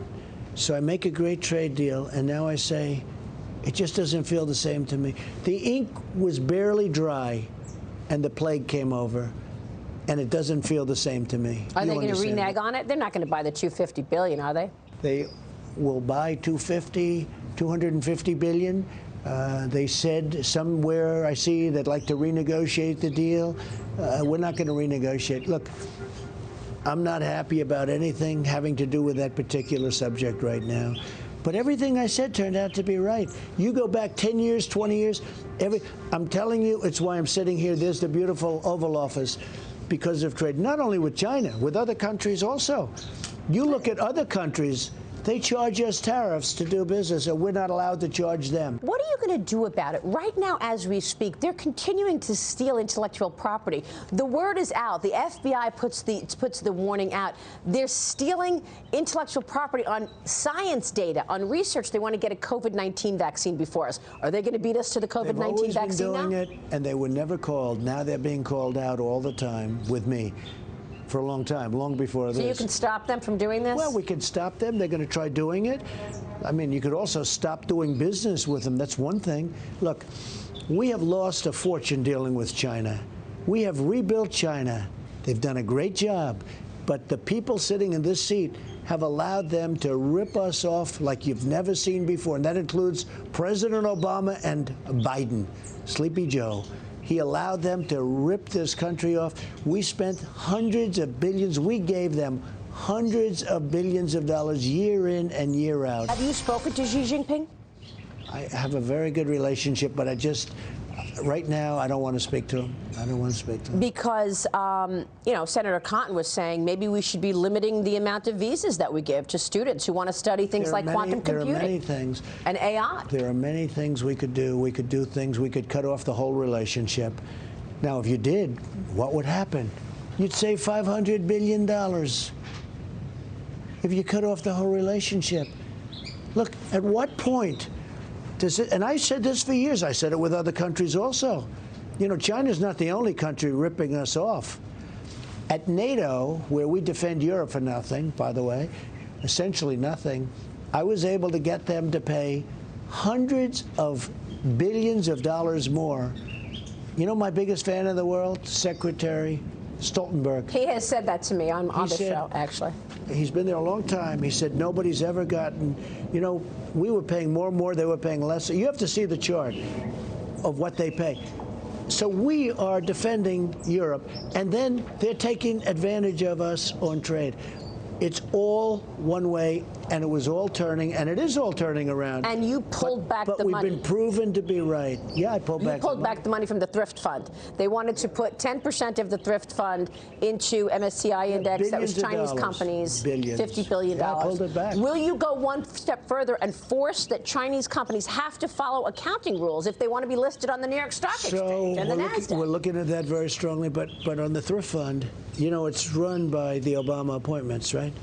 So I make a great trade deal, and now I say, it just doesn't feel the same to me. The ink was barely dry, and the plague came over. And it doesn't feel the same to me. Are they going to renege on it? They're not going to buy the $250 billion, are they? They will buy $250 billion. They said somewhere I see they'd like to renegotiate the deal. We're not going to renegotiate. Look, I'm not happy about anything having to do with that particular subject right now. But everything I said turned out to be right. You go back 10 years, 20 years, I'm telling you, it's why I'm sitting here. There's the beautiful Oval Office. Because of trade, not only with China, with other countries also. You look at other countries, they charge us tariffs to do business, and we're not allowed to charge them. What are you going to do about it? Right now, as we speak, they're continuing to steal intellectual property. The word is out. The FBI puts the warning out. They're stealing intellectual property on science data, on research. They want to get a COVID-19 vaccine before us. Are they going to beat us to the COVID-19 vaccine now? They've always been doing it, and they were never called. Now they're being called out all the time with me. For a long time, long before this. So you can stop them from doing this? Well, we can stop them. They're going to try doing it. I mean, you could also stop doing business with them. That's one thing. Look, we have lost a fortune dealing with China. We have rebuilt China. They've done a great job. But the people sitting in this seat have allowed them to rip us off like you've never seen before. And that includes President Obama and Biden, Sleepy Joe. He allowed them to rip this country off. We spent hundreds of billions. We gave them hundreds of billions of dollars year in and year out. Have you spoken to Xi Jinping? I have a very good relationship, but right now, I don't want to speak to him. I don't want to speak to him. Because, you know, Senator Cotton was saying maybe we should be limiting the amount of visas that we give to students who want to study things like quantum computing. There are many things. And AI. There are many things we could do. We could do things. We could cut off the whole relationship. Now, if you did, what would happen? You'd save $500 billion if you cut off the whole relationship. Look, at what point does it, and I said this for years, I said it with other countries also. You know, China's not the only country ripping us off. At NATO, where we defend Europe for nothing, by the way, essentially nothing, I was able to get them to pay hundreds of billions of dollars more. You know my biggest fan in the world? Secretary Stoltenberg. He has said that to me on the show, actually. He's been there a long time. He said nobody's ever gotten, you know, we were paying more and more, they were paying less. You have to see the chart of what they pay. So we are defending Europe, and then they're taking advantage of us on trade. It's all one way, and it was all turning, and it is all turning around. And you pulled back the money. But we've been proven to be right. Yeah, I pulled back the money. You pulled back the money from the thrift fund. They wanted to put 10% of the thrift fund into MSCI index. That was Chinese companies. Billions. $50 billion. Yeah, I pulled it back. Will you go one step further and force that Chinese companies have to follow accounting rules if they want to be listed on the New York Stock Exchange and the NASDAQ? We're looking at that very strongly, but on the thrift fund, you know, it's run by the Obama appointments, right?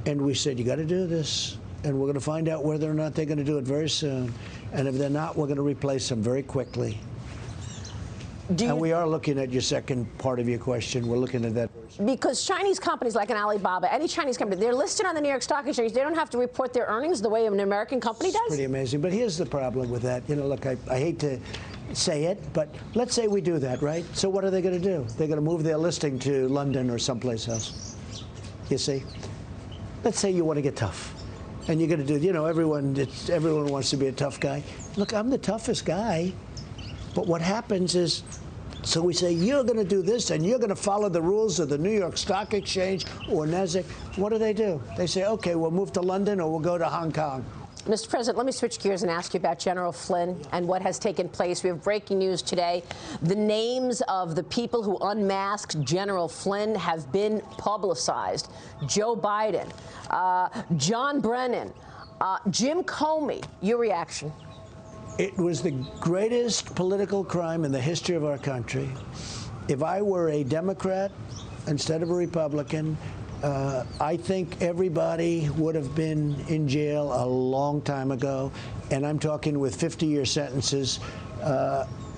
And we said, you got to do this, and we're going to find out whether or not they're going to do it very soon. And if they're not, we're going to replace them very quickly. And we are looking at your second part of your question. We're looking at that. Because Chinese companies like an Alibaba, any Chinese company, they're listed on the New York Stock Exchange. They don't have to report their earnings the way an American company does. It's pretty amazing. But here's the problem with that. You know, look, I hate to say it, but let's say we do that, right? So what are they going to do? They're going to move their listing to London or someplace else. You see? Let's say you want to get tough. And you're going to do, you know, everyone wants to be a tough guy. Look, I'm the toughest guy. But what happens is, so we say, you're going to do this, and you're going to follow the rules of the New York Stock Exchange or NASDAQ. What do? They say, okay, we'll move to London or we'll go to Hong Kong. Mr. President, let me switch gears and ask you about General Flynn and what has taken place. We have breaking news today. The names of the people who unmasked General Flynn have been publicized. Joe Biden, John Brennan, Jim Comey. Your reaction? It was the greatest political crime in the history of our country. If I were a Democrat instead of a Republican, I think everybody would have been in jail a long time ago, and I'm talking with 50-year sentences.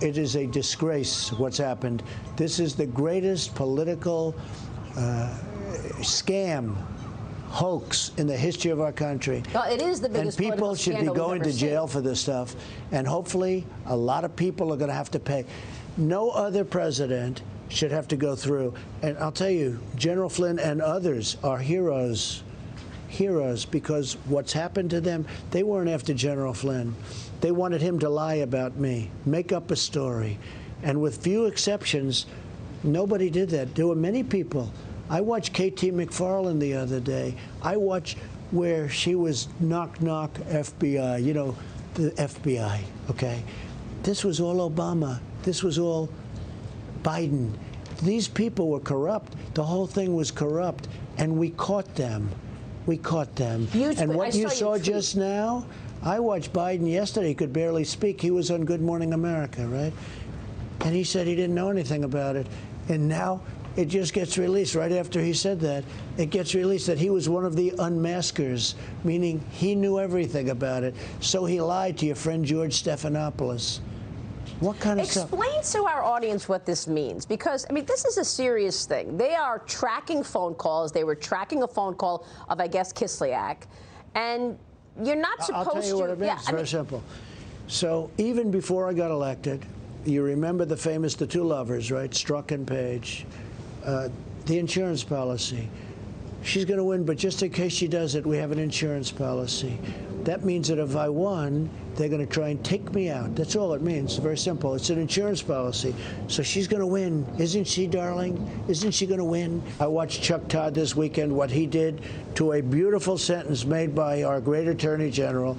It is a disgrace what's happened. This is the greatest political scam, hoax in the history of our country. Well, it is the biggest and people should be going to jail seen. For this stuff, and hopefully a lot of people are going to have to pay. No other president should have to go through. And I'll tell you, General Flynn and others are heroes, because what's happened to them, they weren't after General Flynn. They wanted him to lie about me, make up a story. And with few exceptions, nobody did that. There were many people. I watched K.T. McFarland the other day. I watched where she was knock, knock, FBI, you know, the FBI, okay? This was all Obama. This was all Biden. These people were corrupt. The whole thing was corrupt, and we caught them. We caught them. And what you saw just now, I watched Biden yesterday. He could barely speak. He was on Good Morning America, right? And he said he didn't know anything about it. And now it just gets released right after he said that. It gets released that he was one of the unmaskers, meaning he knew everything about it. So he lied to your friend George Stephanopoulos. What kind of stuff? Explain to our audience what this means, because, I mean, this is a serious thing. They are tracking phone calls. They were tracking a phone call of, I guess, Kislyak, and you're not supposed to. I'll tell you what it means. It's very simple. So even before I got elected, you remember the famous The Two Lovers, right? Strzok and Page. The insurance policy. She's going to win, but just in case she does it, we have an insurance policy. That means that if I won, they're going to try and take me out. That's all it means. It's very simple. It's an insurance policy. So she's going to win. Isn't she, darling? Isn't she going to win? I watched Chuck Todd this weekend, what he did to a beautiful sentence made by our great Attorney General,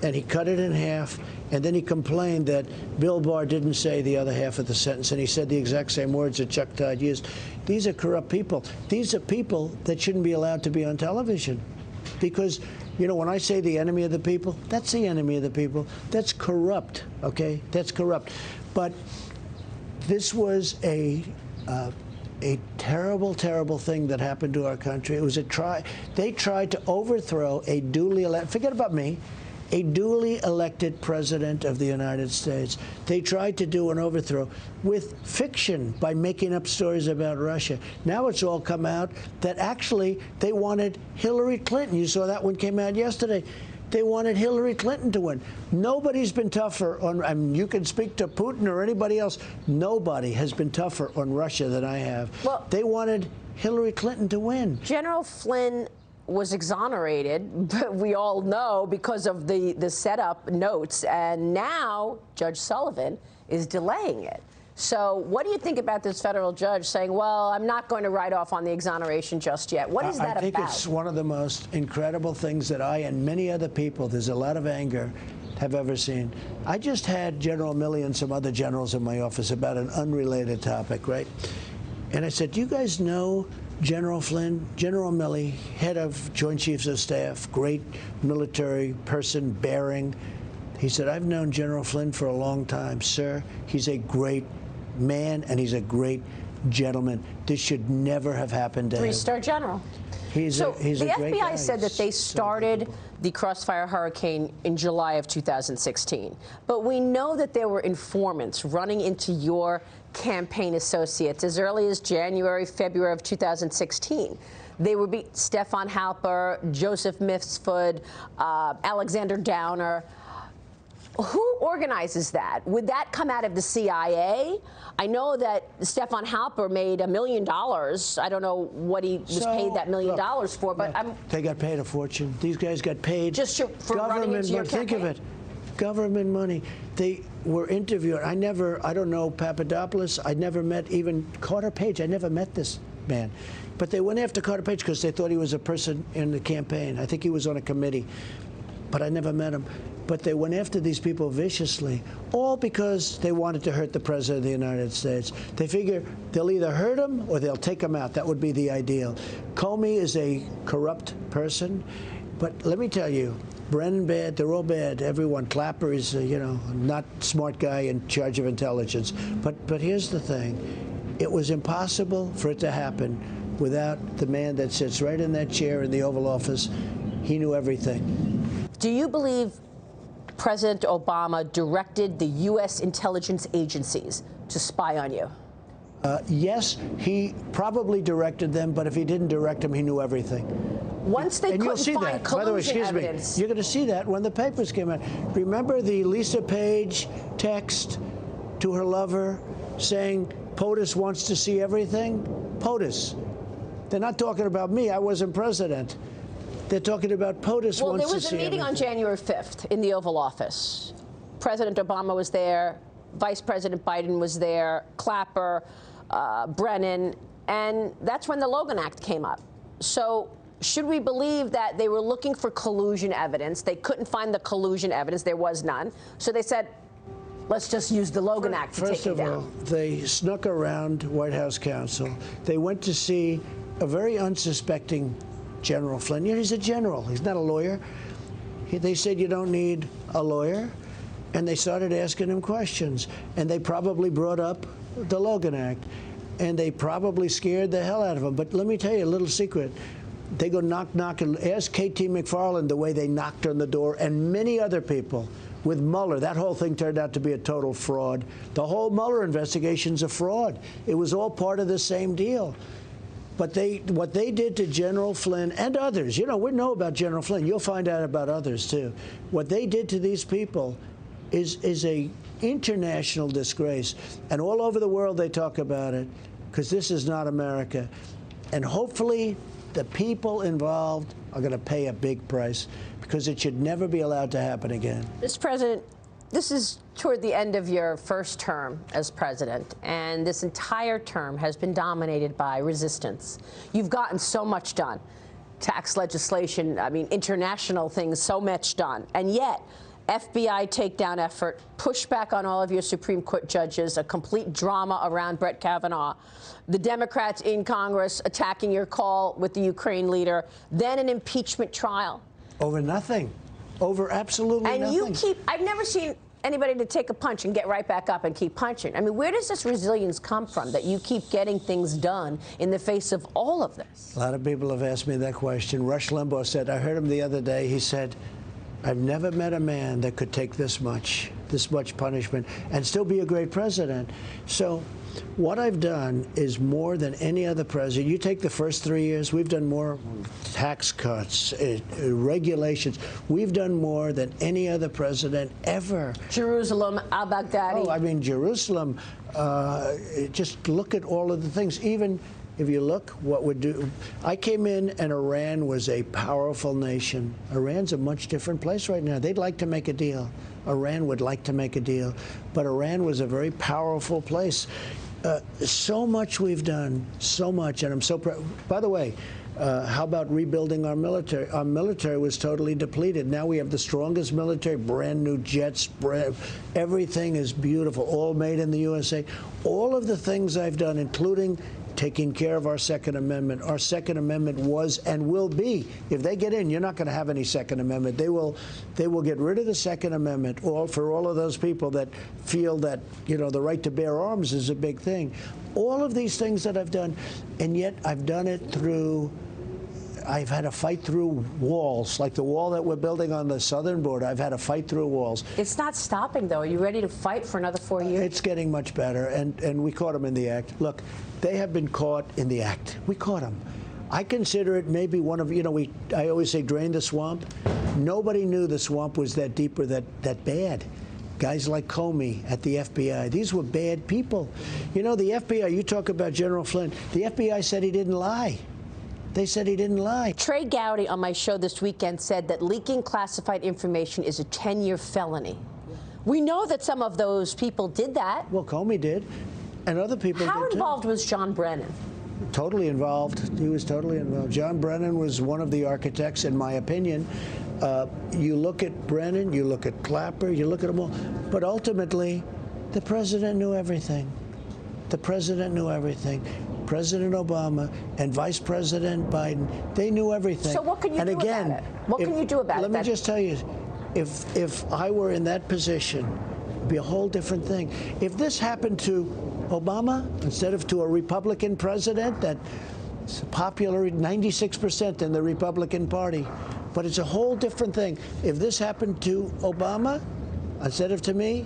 and he cut it in half, and then he complained that Bill Barr didn't say the other half of the sentence, and he said the exact same words that Chuck Todd used. These are corrupt people. These are people that shouldn't be allowed to be on television. Because, you know, when I say the enemy of the people, that's the enemy of the people. That's corrupt, okay? That's corrupt. But this was a terrible, terrible thing that happened to our country. It was they tried to overthrow a duly elected, forget about me, a duly elected president of the United States. They tried to do an overthrow with fiction by making up stories about Russia. Now it's all come out that actually they wanted Hillary Clinton. You saw that one came out yesterday. They wanted Hillary Clinton to win. Nobody's been tougher on, I mean, you can speak to Putin or anybody else. Nobody has been tougher on Russia than I have. Well, they wanted Hillary Clinton to win. General Flynn was exonerated, but we all know, because of the setup notes, and now Judge Sullivan is delaying it. So what do you think about this federal judge saying, well, I'm not going to write off on the exoneration just yet? What is that about? I think it's one of the most incredible things that I and many other people, there's a lot of anger, have ever seen. I just had General Milley and some other generals in my office about an unrelated topic, right? And I said, do you guys know General Flynn? General Milley, head of Joint Chiefs of Staff, great military person, bearing. He said, I've known General Flynn for a long time, sir. He's a great man, and he's a great gentleman. This should never have happened to him. Three-star general. He's a great guy. The FBI said that they started the Crossfire Hurricane in July of 2016. But we know that there were informants running into your campaign associates as early as January, February of 2016. They would be Stefan Halper, Joseph Mifsud, Alexander Downer. Who organizes that? Would that come out of the CIA? I know that Stefan Halper made $1 million. I don't know what he was paid that $1 million for, but they got paid a fortune. These guys got paid just for running into your campaign. Think of it, government money. They were interviewed. I don't know Papadopoulos. I never met even Carter Page. I never met this man. But they went after Carter Page because they thought he was a person in the campaign. I think he was on a committee, but I never met him. But they went after these people viciously, all because they wanted to hurt the President of the United States. They figure they'll either hurt him or they'll take him out. That would be the ideal. Comey is a corrupt person, but let me tell you, Brennan bad, they're all bad. Everyone. Clapper is, not smart guy in charge of intelligence. But here's the thing. It was impossible for it to happen without the man that sits right in that chair in the Oval Office. He knew everything. Do you believe President Obama directed the U.S. intelligence agencies to spy on you? Yes, he probably directed them, but if he didn't direct them, he knew everything. Once they couldn't find collusion evidence. You're going to see that when the papers came out. Remember the Lisa Page text to her lover saying POTUS wants to see everything? POTUS. They're not talking about me. I wasn't president. They're talking about POTUS wants to see everything. Well, there was a meeting on January 5th in the Oval Office. President Obama was there. Vice President Biden was there. Clapper, Brennan. And that's when the Logan Act came up. So should we believe that they were looking for collusion evidence? They couldn't find the collusion evidence. There was none. So they said, let's just use the Logan Act to take it down. First of all, they snuck around White House counsel. They went to see a very unsuspecting General Flynn. He's a general. He's not a lawyer. They said, you don't need a lawyer. And they started asking him questions. And they probably brought up the Logan Act. And they probably scared the hell out of him. But let me tell you a little secret. They go knock, knock, and ask K.T. McFarland the way they knocked on the door, and many other people. With Mueller, that whole thing turned out to be a total fraud. The whole Mueller investigation's a fraud. It was all part of the same deal. But what they did to General Flynn and others, we know about General Flynn. You'll find out about others, too. What they did to these people is a international disgrace. And all over the world they talk about it, because this is not America. And hopefully the people involved are going to pay a big price, because it should never be allowed to happen again. Mr. President, this is toward the end of your first term as president, and this entire term has been dominated by resistance. You've gotten so much done. Tax legislation, international things, so much done. And yet, FBI takedown effort, pushback on all of your Supreme Court judges, a complete drama around Brett Kavanaugh, the Democrats in Congress attacking your call with the Ukraine leader, then an impeachment trial. Over nothing. Over absolutely nothing. And I've never seen anybody to take a punch and get right back up and keep punching. Where does this resilience come from, that you keep getting things done in the face of all of this? A lot of people have asked me that question. Rush Limbaugh said, I heard him the other day, he said, I've never met a man that could take this much punishment and still be a great president. So what I've done is more than any other president. You take the first 3 years, we've done more tax cuts, regulations. We've done more than any other president ever. Jerusalem, al-Baghdadi. Oh, Jerusalem, just look at all of the things. Even if you look, what would do? I came in and Iran was a powerful nation. Iran's a much different place right now. They'd like to make a deal. Iran would like to make a deal. But Iran was a very powerful place. So much we've done, so much, and I'm so proud. By the way, how about rebuilding our military? Our military was totally depleted. Now we have the strongest military, brand new jets, everything is beautiful, all made in the USA. All of the things I've done, including taking care of our Second Amendment. Our Second Amendment was and will be. If they get in, you're not going to have any Second Amendment. They will get rid of the Second Amendment. For all of those people that feel that the right to bear arms is a big thing. All of these things that I've done, and yet I've done it through I've had to fight through walls, like the wall that we're building on the southern border. I've had to fight through walls. It's not stopping, though. Are you ready to fight for another 4 years? It's getting much better, and we caught them in the act. Look, they have been caught in the act. We caught them. I consider it maybe one of, I always say drain the swamp. Nobody knew the swamp was that deep or that bad. Guys like Comey at the FBI, these were bad people. The FBI, you talk about General Flynn, the FBI said he didn't lie. They said he didn't lie. Trey Gowdy on my show this weekend said that leaking classified information is a 10-year felony. We know that some of those people did that. Well, Comey did, and other people did too. How involved was John Brennan? Totally involved. He was totally involved. John Brennan was one of the architects, in my opinion. You look at Brennan, you look at Clapper, you look at them all. But ultimately, the president knew everything. The president knew everything. President Obama and Vice President Biden, they knew everything. So what can you do about it? What can you do about it? Let me just tell you, if I were in that position, it'd be a whole different thing. If this happened to Obama, instead of to a Republican president that's popular 96% in the Republican Party, but it's a whole different thing. If this happened to Obama, instead of to me,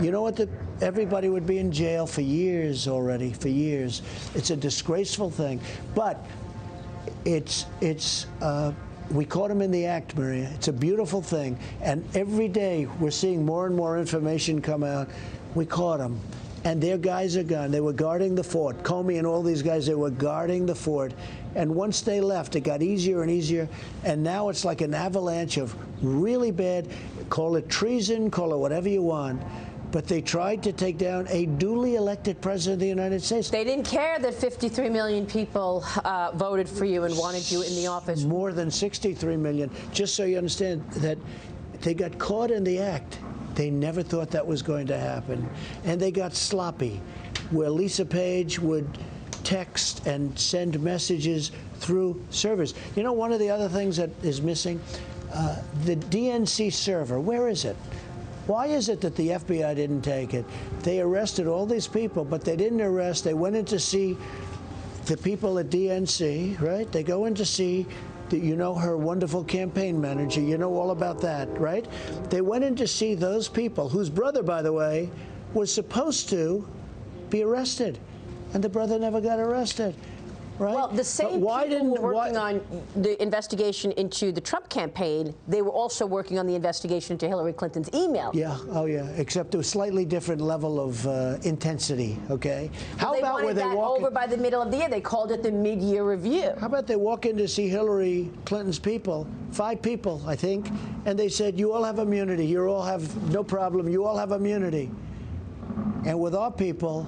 you know what? Everybody would be in jail for years already, for years. It's a disgraceful thing. But we caught him in the act, Maria. It's a beautiful thing. And every day we're seeing more and more information come out. We caught him. And their guys are gone. They were guarding the fort. Comey and all these guys, they were guarding the fort. And once they left, it got easier and easier. And now it's like an avalanche of really bad, call it treason, call it whatever you want. But they tried to take down a duly elected president of the United States. They didn't care that 53 million people voted for you and wanted you in the office. More than 63 million. Just so you understand that they got caught in the act. They never thought that was going to happen. And they got sloppy, where Lisa Page would text and send messages through servers. One of the other things that is missing, the DNC server, where is it? Why is it that the FBI didn't take it? They arrested all these people, but they didn't arrest. They went in to see the people at DNC, right? They go in to see, her wonderful campaign manager. You know all about that, right? They went in to see those people, whose brother, by the way, was supposed to be arrested. And the brother never got arrested. Right? Well, the same people were working on the investigation into the Trump campaign. They were also working on the investigation into Hillary Clinton's email. Yeah, oh yeah, except a slightly different level of intensity, okay? How about where they walk over by the middle of the year? They called it the mid-year review. How about they walk in to see Hillary Clinton's people, 5 people, I think, and they said, you all have immunity. You all have no problem. You all have immunity. And with our people,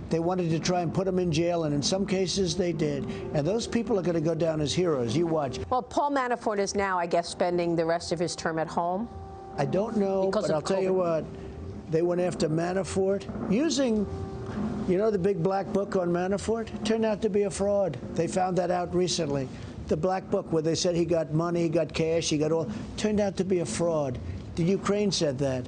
they wanted to try and put them in jail, and in some cases they did. And those people are going to go down as heroes. You watch. Well, Paul Manafort is now, I guess, spending the rest of his term at home. I don't know, but I'll tell you what. They went after Manafort using, the big black book on Manafort? It turned out to be a fraud. They found that out recently. The black book where they said he got money, he got cash, he got all, turned out to be a fraud. The Ukraine said that.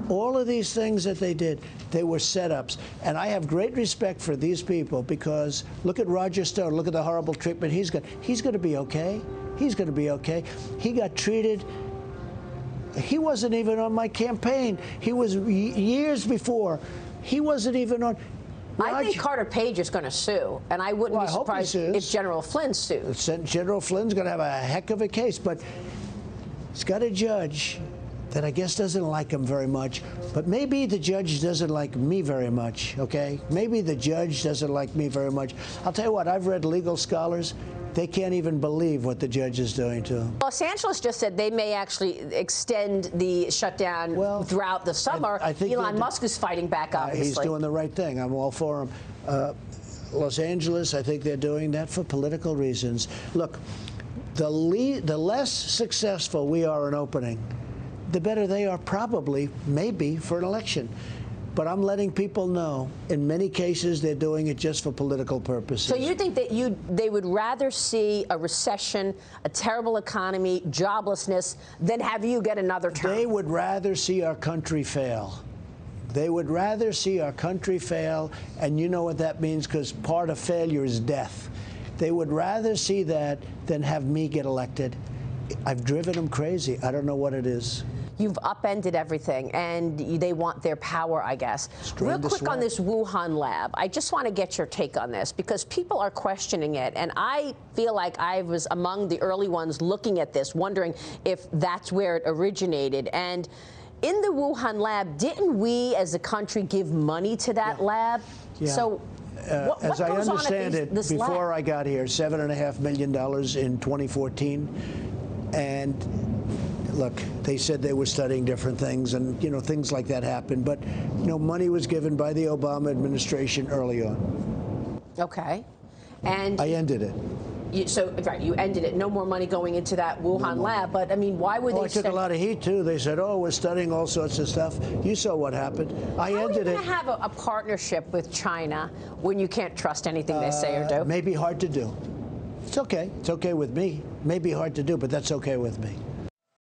All of these things that they did, they were setups. And I have great respect for these people because look at Roger Stone. Look at the horrible treatment he's got. He's going to be okay. He's going to be okay. He got treated. He wasn't even on my campaign. He was years before. He wasn't even on. I think Carter Page is going to sue, and I wouldn't be surprised if General Flynn sues. General Flynn's going to have a heck of a case, but he's got a judge that I guess doesn't like him very much, but maybe the judge doesn't like me very much, okay? Maybe the judge doesn't like me very much. I'll tell you what, I've read legal scholars. They can't even believe what the judge is doing to him. Los Angeles just said they may actually extend the shutdown throughout the summer. I think Elon Musk is fighting back, obviously. He's doing the right thing. I'm all for him. Los Angeles, I think they're doing that for political reasons. Look, the less successful we are in opening, the better they are probably, maybe, for an election. But I'm letting people know, in many cases, they're doing it just for political purposes. So you think that they would rather see a recession, a terrible economy, joblessness, than have you get another term? They would rather see our country fail. They would rather see our country fail, and you know what that means, because part of failure is death. They would rather see that than have me get elected. I've driven them crazy. I don't know what it is. You've upended everything, and they want their power, I guess. Real quick on this Wuhan lab, I just want to get your take on this, because people are questioning it, and I feel like I was among the early ones looking at this, wondering if that's where it originated. And in the Wuhan lab, didn't we as a country give money to that lab? Yeah. So what as I goes understand on at it, before I got here, $7.5 million in 2014. And look, they said they were studying different things, and things like that happened. But money was given by the Obama administration early on. Okay, and I ended it. Right, you ended it. No more money going into that Wuhan lab. But I mean, why would they? I took a lot of heat too. They said, "Oh, we're studying all sorts of stuff." You saw what happened. I ended it. How are you going to have a partnership with China when you can't trust anything they say or do? Maybe hard to do. It's okay. It's okay with me. Maybe hard to do, but that's okay with me.